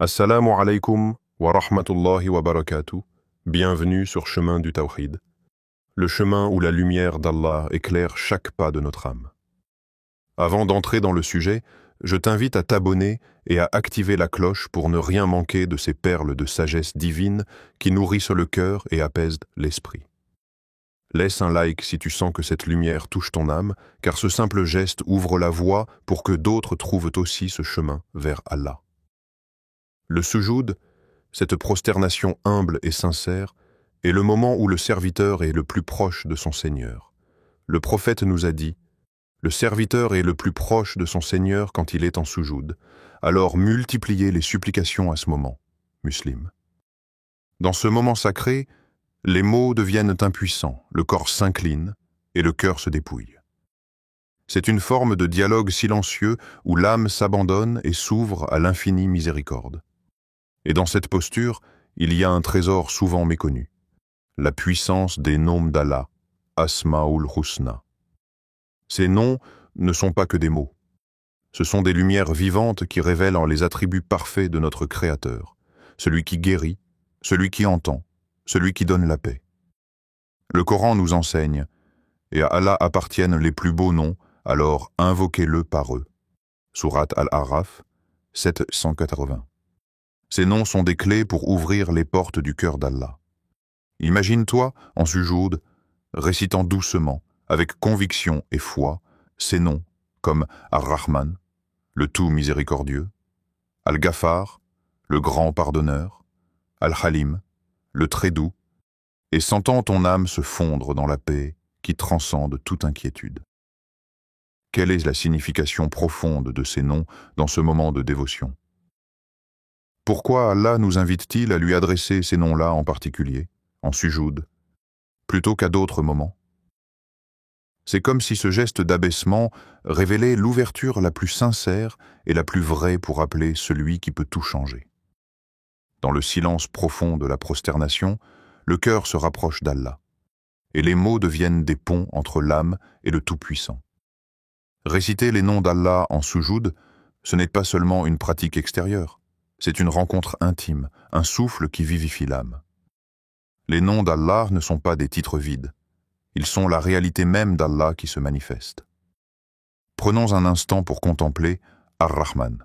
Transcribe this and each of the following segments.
Assalamu alaikum wa rahmatullahi wa barakatuh. Bienvenue sur Chemin du Tawhid, le chemin où la lumière d'Allah éclaire chaque pas de notre âme. Avant d'entrer dans le sujet, je t'invite à t'abonner et à activer la cloche pour ne rien manquer de ces perles de sagesse divine qui nourrissent le cœur et apaisent l'esprit. Laisse un like si tu sens que cette lumière touche ton âme, car ce simple geste ouvre la voie pour que d'autres trouvent aussi ce chemin vers Allah. Le sujoud, cette prosternation humble et sincère, est le moment où le serviteur est le plus proche de son Seigneur. Le prophète nous a dit « Le serviteur est le plus proche de son Seigneur quand il est en sujoud. Alors multipliez les supplications à ce moment. » Muslim. Dans ce moment sacré, les mots deviennent impuissants, le corps s'incline et le cœur se dépouille. C'est une forme de dialogue silencieux où l'âme s'abandonne et s'ouvre à l'infinie miséricorde. Et dans cette posture, il y a un trésor souvent méconnu, la puissance des noms d'Allah, Asma'ul Husna. Ces noms ne sont pas que des mots. Ce sont des lumières vivantes qui révèlent les attributs parfaits de notre Créateur, celui qui guérit, celui qui entend, celui qui donne la paix. Le Coran nous enseigne, et à Allah appartiennent les plus beaux noms, alors invoquez-le par eux. Sourate Al-A'raf, 780. Ces noms sont des clés pour ouvrir les portes du cœur d'Allah. Imagine-toi, en sujoud, récitant doucement, avec conviction et foi, ces noms comme Ar-Rahman, le tout miséricordieux, Al-Ghaffar, le grand pardonneur, Al-Halim, le très doux, et sentant ton âme se fondre dans la paix qui transcende toute inquiétude. Quelle est la signification profonde de ces noms dans ce moment de dévotion? Pourquoi Allah nous invite-t-il à lui adresser ces noms-là en particulier, en sujoud, plutôt qu'à d'autres moments? C'est comme si ce geste d'abaissement révélait l'ouverture la plus sincère et la plus vraie pour appeler celui qui peut tout changer. Dans le silence profond de la prosternation, le cœur se rapproche d'Allah, et les mots deviennent des ponts entre l'âme et le Tout-Puissant. Réciter les noms d'Allah en sujoud, ce n'est pas seulement une pratique extérieure. C'est une rencontre intime, un souffle qui vivifie l'âme. Les noms d'Allah ne sont pas des titres vides. Ils sont la réalité même d'Allah qui se manifeste. Prenons un instant pour contempler Ar-Rahman.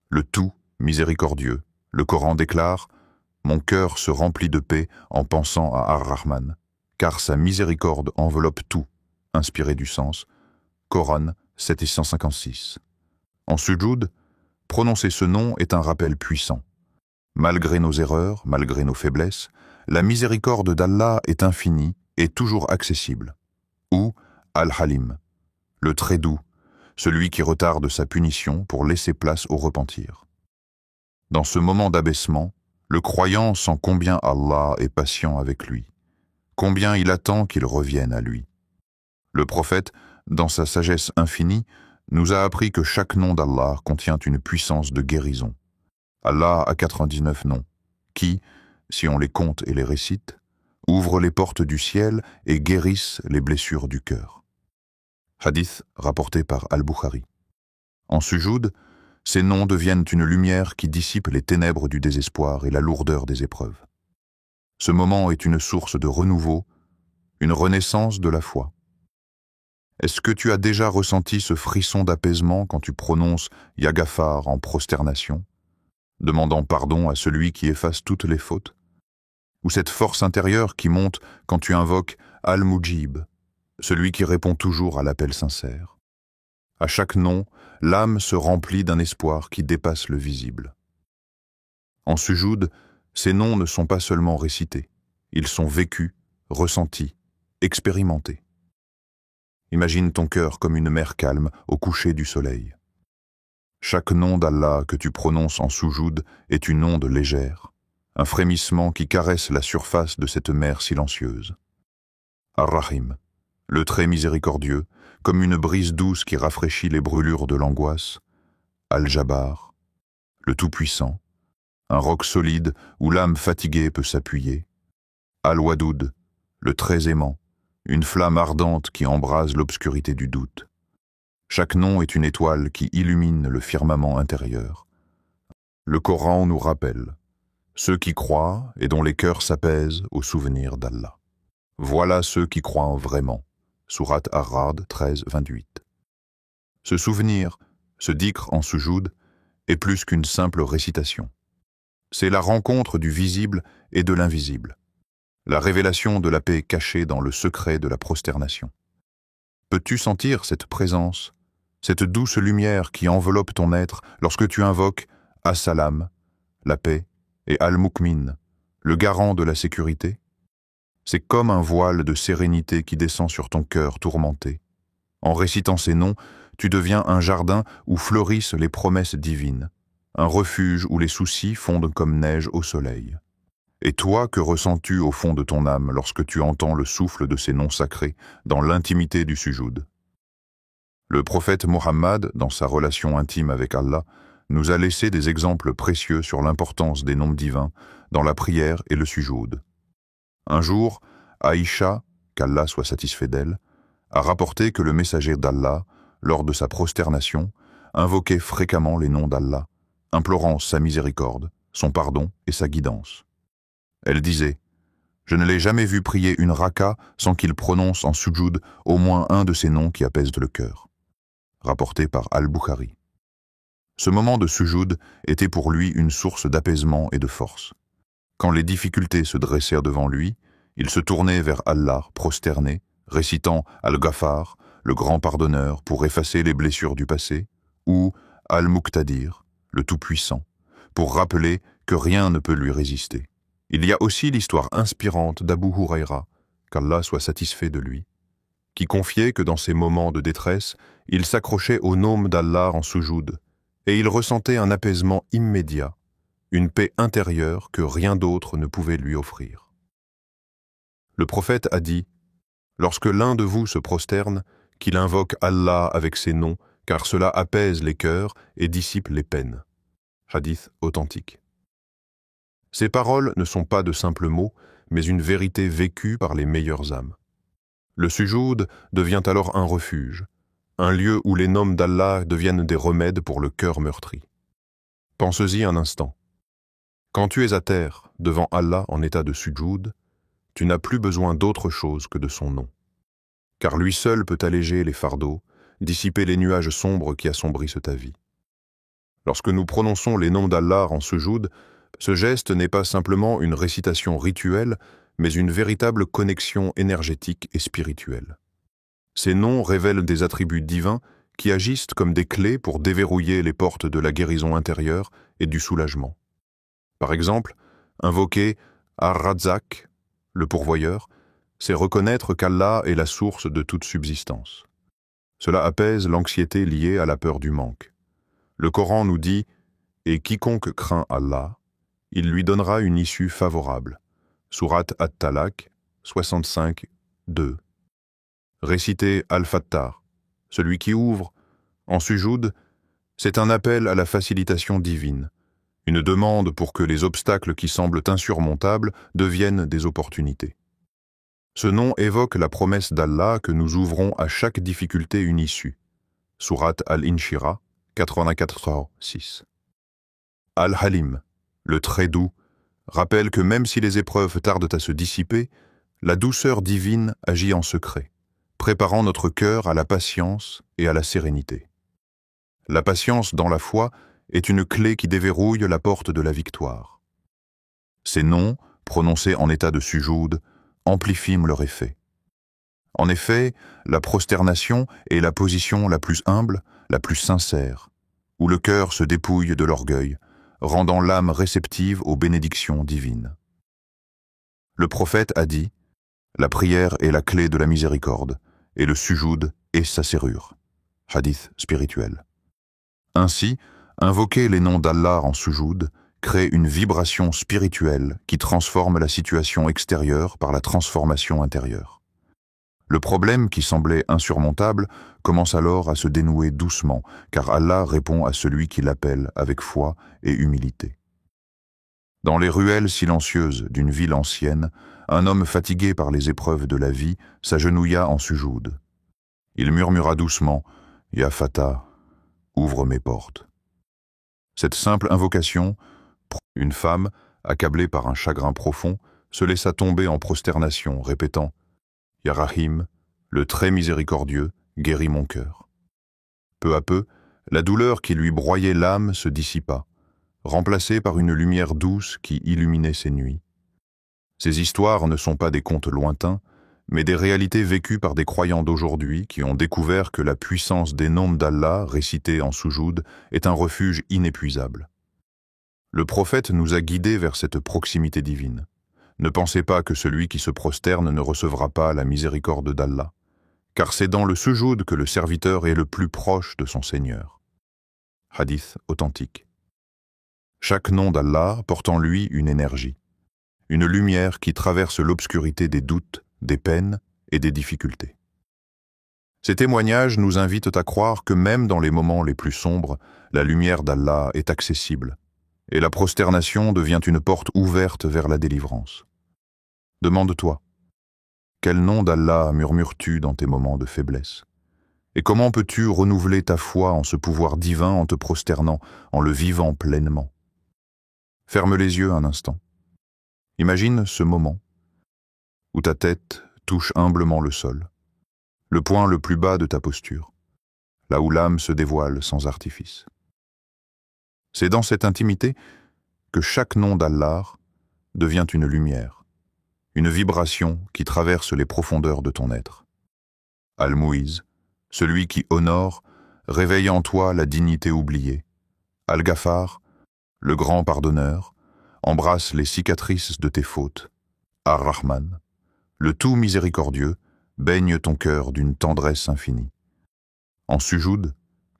Le tout miséricordieux. Le Coran déclare « Mon cœur se remplit de paix en pensant à Ar-Rahman, car sa miséricorde enveloppe tout », inspiré du sens. Coran 756. En sujoud, prononcer ce nom est un rappel puissant. Malgré nos erreurs, malgré nos faiblesses, la miséricorde d'Allah est infinie et toujours accessible. Ou Al-Halim, le très doux, celui qui retarde sa punition pour laisser place au repentir. Dans ce moment d'abaissement, le croyant sent combien Allah est patient avec lui, combien il attend qu'il revienne à lui. Le prophète, dans sa sagesse infinie, nous a appris que chaque nom d'Allah contient une puissance de guérison. Allah a 99 noms, qui, si on les compte et les récite, ouvrent les portes du ciel et guérissent les blessures du cœur. Hadith rapporté par Al-Bukhari. En sujoud, ces noms deviennent une lumière qui dissipe les ténèbres du désespoir et la lourdeur des épreuves. Ce moment est une source de renouveau, une renaissance de la foi. Est-ce que tu as déjà ressenti ce frisson d'apaisement quand tu prononces Ya Ghaffar en prosternation, demandant pardon à celui qui efface toutes les fautes? Ou cette force intérieure qui monte quand tu invoques Al-Mujib, celui qui répond toujours à l'appel sincère? À chaque nom, l'âme se remplit d'un espoir qui dépasse le visible. En sujoud, ces noms ne sont pas seulement récités, ils sont vécus, ressentis, expérimentés. Imagine ton cœur comme une mer calme au coucher du soleil. Chaque nom d'Allah que tu prononces en sujoud est une onde légère, un frémissement qui caresse la surface de cette mer silencieuse. Ar-Rahim, le très miséricordieux, comme une brise douce qui rafraîchit les brûlures de l'angoisse. Al-Jabbar, le Tout-Puissant, un roc solide où l'âme fatiguée peut s'appuyer. Al-Wadoud, le très aimant, une flamme ardente qui embrase l'obscurité du doute. Chaque nom est une étoile qui illumine le firmament intérieur. Le Coran nous rappelle ceux qui croient et dont les cœurs s'apaisent au souvenir d'Allah. Voilà ceux qui croient vraiment. Sourate Ar-Ra'd 13, 28. Ce souvenir, ce dhikr en sujoud, est plus qu'une simple récitation. C'est la rencontre du visible et de l'invisible, la révélation de la paix cachée dans le secret de la prosternation. Peux-tu sentir cette présence, cette douce lumière qui enveloppe ton être lorsque tu invoques As-Salam, la paix, et Al-Mukmin, le garant de la sécurité? C'est comme un voile de sérénité qui descend sur ton cœur tourmenté. En récitant ces noms, tu deviens un jardin où fleurissent les promesses divines, un refuge où les soucis fondent comme neige au soleil. Et toi, que ressens-tu au fond de ton âme lorsque tu entends le souffle de ces noms sacrés dans l'intimité du sujoud? Le prophète Mohammed, dans sa relation intime avec Allah, nous a laissé des exemples précieux sur l'importance des noms divins dans la prière et le sujoud. Un jour, Aïcha, qu'Allah soit satisfait d'elle, a rapporté que le messager d'Allah, lors de sa prosternation, invoquait fréquemment les noms d'Allah, implorant sa miséricorde, son pardon et sa guidance. Elle disait « Je ne l'ai jamais vu prier une raka sans qu'il prononce en sujoud au moins un de ces noms qui apaisent le cœur. » Rapporté par Al-Bukhari. Ce moment de sujoud était pour lui une source d'apaisement et de force. Quand les difficultés se dressèrent devant lui, il se tournait vers Allah, prosterné, récitant Al-Ghafar, le grand pardonneur, pour effacer les blessures du passé, ou Al-Muqtadir, le Tout-Puissant, pour rappeler que rien ne peut lui résister. Il y a aussi l'histoire inspirante d'Abu Huraira, qu'Allah soit satisfait de lui, qui confiait que dans ces moments de détresse, il s'accrochait au nom d'Allah en sujoud, et il ressentait un apaisement immédiat, une paix intérieure que rien d'autre ne pouvait lui offrir. Le prophète a dit « Lorsque l'un de vous se prosterne, qu'il invoque Allah avec ses noms, car cela apaise les cœurs et dissipe les peines. » Hadith authentique. Ces paroles ne sont pas de simples mots, mais une vérité vécue par les meilleures âmes. Le sujoud devient alors un refuge, un lieu où les noms d'Allah deviennent des remèdes pour le cœur meurtri. Pense-y un instant. Quand tu es à terre, devant Allah en état de sujoud, tu n'as plus besoin d'autre chose que de son nom. Car lui seul peut alléger les fardeaux, dissiper les nuages sombres qui assombrissent ta vie. Lorsque nous prononçons les noms d'Allah en sujoud, ce geste n'est pas simplement une récitation rituelle, mais une véritable connexion énergétique et spirituelle. Ces noms révèlent des attributs divins qui agissent comme des clés pour déverrouiller les portes de la guérison intérieure et du soulagement. Par exemple, invoquer Ar-Razzaq, le pourvoyeur, c'est reconnaître qu'Allah est la source de toute subsistance. Cela apaise l'anxiété liée à la peur du manque. Le Coran nous dit « Et quiconque craint Allah, il lui donnera une issue favorable. » Sourate At-Talaq 65, 2. Réciter Al-Fattar, celui qui ouvre, en sujoud, c'est un appel à la facilitation divine, une demande pour que les obstacles qui semblent insurmontables deviennent des opportunités. Ce nom évoque la promesse d'Allah que nous ouvrons à chaque difficulté une issue. Sourate Al-Inshirah 84, 6. Al-Halim, le très doux, rappelle que même si les épreuves tardent à se dissiper, la douceur divine agit en secret, préparant notre cœur à la patience et à la sérénité. La patience dans la foi est une clé qui déverrouille la porte de la victoire. Ces noms, prononcés en état de sujoud, amplifient leur effet. En effet, la prosternation est la position la plus humble, la plus sincère, où le cœur se dépouille de l'orgueil, rendant l'âme réceptive aux bénédictions divines. Le prophète a dit « La prière est la clé de la miséricorde, et le sujoud est sa serrure. » Hadith spirituel. Ainsi, invoquer les noms d'Allah en sujoud crée une vibration spirituelle qui transforme la situation extérieure par la transformation intérieure. Le problème qui semblait insurmontable commence alors à se dénouer doucement, car Allah répond à celui qui l'appelle avec foi et humilité. Dans les ruelles silencieuses d'une ville ancienne, un homme fatigué par les épreuves de la vie s'agenouilla en sujoud. Il murmura doucement « Ya Fata, ouvre mes portes ». Cette simple invocation, une femme, accablée par un chagrin profond, se laissa tomber en prosternation, répétant « Ya Rahim, le très miséricordieux, guérit mon cœur ». Peu à peu, la douleur qui lui broyait l'âme se dissipa, remplacée par une lumière douce qui illuminait ses nuits. Ces histoires ne sont pas des contes lointains, mais des réalités vécues par des croyants d'aujourd'hui qui ont découvert que la puissance des noms d'Allah, récités en soujoud, est un refuge inépuisable. Le prophète nous a guidés vers cette proximité divine. Ne pensez pas que celui qui se prosterne ne recevra pas la miséricorde d'Allah, car c'est dans le soujoud que le serviteur est le plus proche de son Seigneur. Hadith authentique. Chaque nom d'Allah porte en lui une énergie, une lumière qui traverse l'obscurité des doutes, des peines et des difficultés. Ces témoignages nous invitent à croire que même dans les moments les plus sombres, la lumière d'Allah est accessible, et la prosternation devient une porte ouverte vers la délivrance. Demande-toi, quel nom d'Allah murmures-tu dans tes moments de faiblesse? Et comment peux-tu renouveler ta foi en ce pouvoir divin en te prosternant, en le vivant pleinement? Ferme les yeux un instant. Imagine ce moment où ta tête touche humblement le sol, le point le plus bas de ta posture, là où l'âme se dévoile sans artifice. C'est dans cette intimité que chaque nom d'Allah devient une lumière, une vibration qui traverse les profondeurs de ton être. Al-Mu'iz, celui qui honore, réveille en toi la dignité oubliée. Al-Ghafar, le grand pardonneur, embrasse les cicatrices de tes fautes. Ar-Rahman, le tout miséricordieux, baigne ton cœur d'une tendresse infinie. En sujoud,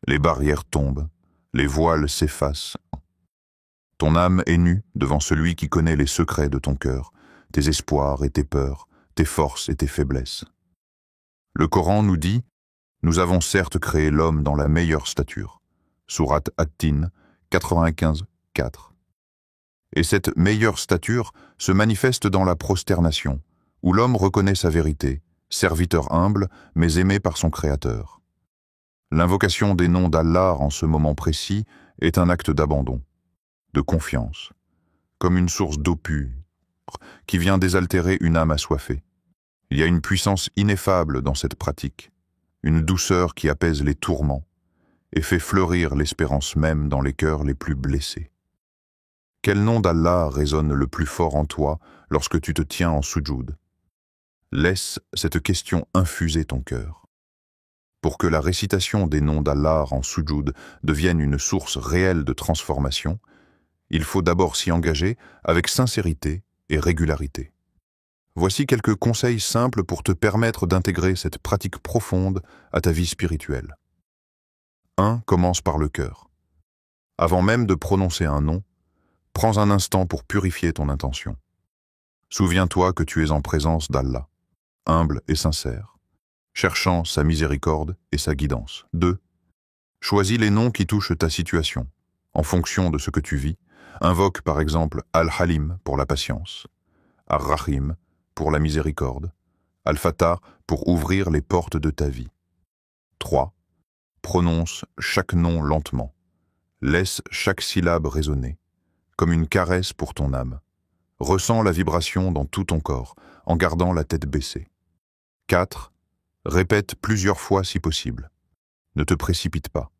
les barrières tombent, les voiles s'effacent. Ton âme est nue devant celui qui connaît les secrets de ton cœur, tes espoirs et tes peurs, tes forces et tes faiblesses. Le Coran nous dit « Nous avons certes créé l'homme dans la meilleure stature » Sourate At-Tin 95, 4. Et cette meilleure stature se manifeste dans la prosternation, où l'homme reconnaît sa vérité, serviteur humble, mais aimé par son Créateur. L'invocation des noms d'Allah en ce moment précis est un acte d'abandon, de confiance, comme une source d'eau pure qui vient désaltérer une âme assoiffée. Il y a une puissance ineffable dans cette pratique, une douceur qui apaise les tourments et fait fleurir l'espérance même dans les cœurs les plus blessés. Quel nom d'Allah résonne le plus fort en toi lorsque tu te tiens en sujoud? Laisse cette question infuser ton cœur. Pour que la récitation des noms d'Allah en sujoud devienne une source réelle de transformation, il faut d'abord s'y engager avec sincérité et régularité. Voici quelques conseils simples pour te permettre d'intégrer cette pratique profonde à ta vie spirituelle. 1. Commence par le cœur. Avant même de prononcer un nom, prends un instant pour purifier ton intention. Souviens-toi que tu es en présence d'Allah, humble et sincère, cherchant sa miséricorde et sa guidance. 2. Choisis les noms qui touchent ta situation. En fonction de ce que tu vis, invoque par exemple Al-Halim pour la patience, Ar-Rahim pour la miséricorde, Al-Fatah pour ouvrir les portes de ta vie. 3. Prononce chaque nom lentement. Laisse chaque syllabe résonner, comme une caresse pour ton âme. Ressens la vibration dans tout ton corps, en gardant la tête baissée. 4. Répète plusieurs fois si possible. Ne te précipite pas.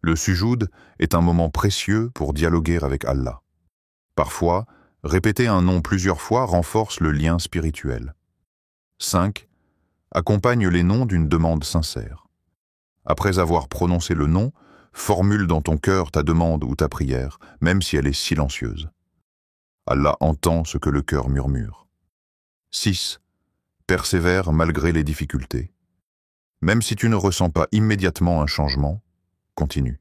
Le sujoud est un moment précieux pour dialoguer avec Allah. Parfois, répéter un nom plusieurs fois renforce le lien spirituel. 5. Accompagne les noms d'une demande sincère. Après avoir prononcé le nom, formule dans ton cœur ta demande ou ta prière, même si elle est silencieuse. Allah entend ce que le cœur murmure. 6. Persévère malgré les difficultés. Même si tu ne ressens pas immédiatement un changement, continue.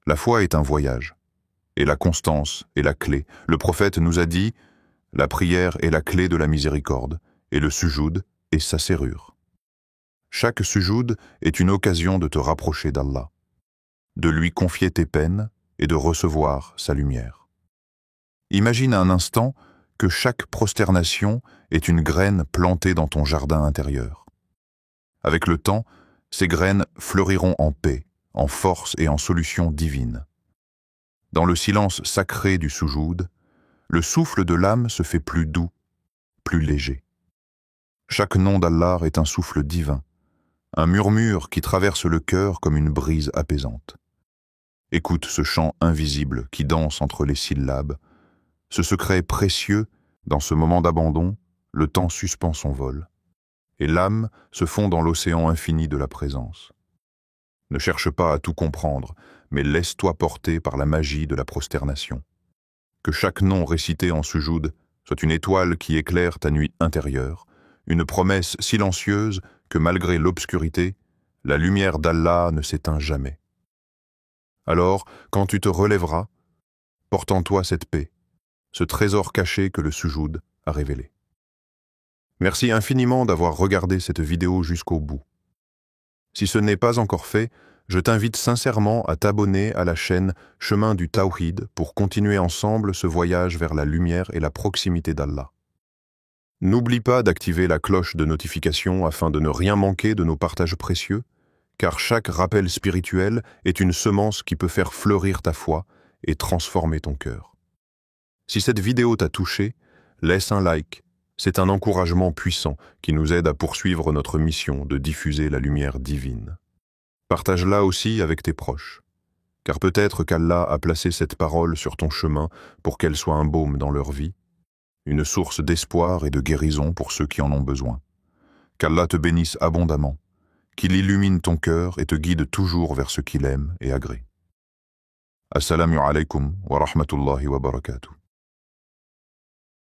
La foi est un voyage, et la constance est la clé. Le prophète nous a dit « La prière est la clé de la miséricorde, et le sujoud est sa serrure. » Chaque sujoud est une occasion de te rapprocher d'Allah, de lui confier tes peines et de recevoir sa lumière. Imagine un instant que chaque prosternation est une graine plantée dans ton jardin intérieur. Avec le temps, ces graines fleuriront en paix, en force et en solutions divines. Dans le silence sacré du soujoud, le souffle de l'âme se fait plus doux, plus léger. Chaque nom d'Allah est un souffle divin, un murmure qui traverse le cœur comme une brise apaisante. Écoute ce chant invisible qui danse entre les syllabes, ce secret précieux, dans ce moment d'abandon, le temps suspend son vol, et l'âme se fond dans l'océan infini de la présence. Ne cherche pas à tout comprendre, mais laisse-toi porter par la magie de la prosternation. Que chaque nom récité en soujoud soit une étoile qui éclaire ta nuit intérieure, une promesse silencieuse que malgré l'obscurité, la lumière d'Allah ne s'éteint jamais. Alors, quand tu te relèveras, porte en toi cette paix, ce trésor caché que le soujoud a révélé. Merci infiniment d'avoir regardé cette vidéo jusqu'au bout. Si ce n'est pas encore fait, je t'invite sincèrement à t'abonner à la chaîne Chemin du Tawhid pour continuer ensemble ce voyage vers la lumière et la proximité d'Allah. N'oublie pas d'activer la cloche de notification afin de ne rien manquer de nos partages précieux, car chaque rappel spirituel est une semence qui peut faire fleurir ta foi et transformer ton cœur. Si cette vidéo t'a touché, laisse un like. C'est un encouragement puissant qui nous aide à poursuivre notre mission de diffuser la lumière divine. Partage-la aussi avec tes proches, car peut-être qu'Allah a placé cette parole sur ton chemin pour qu'elle soit un baume dans leur vie, une source d'espoir et de guérison pour ceux qui en ont besoin. Qu'Allah te bénisse abondamment, qu'il illumine ton cœur et te guide toujours vers ce qu'il aime et agrée. Assalamu alaikum wa rahmatullahi wa barakatuh.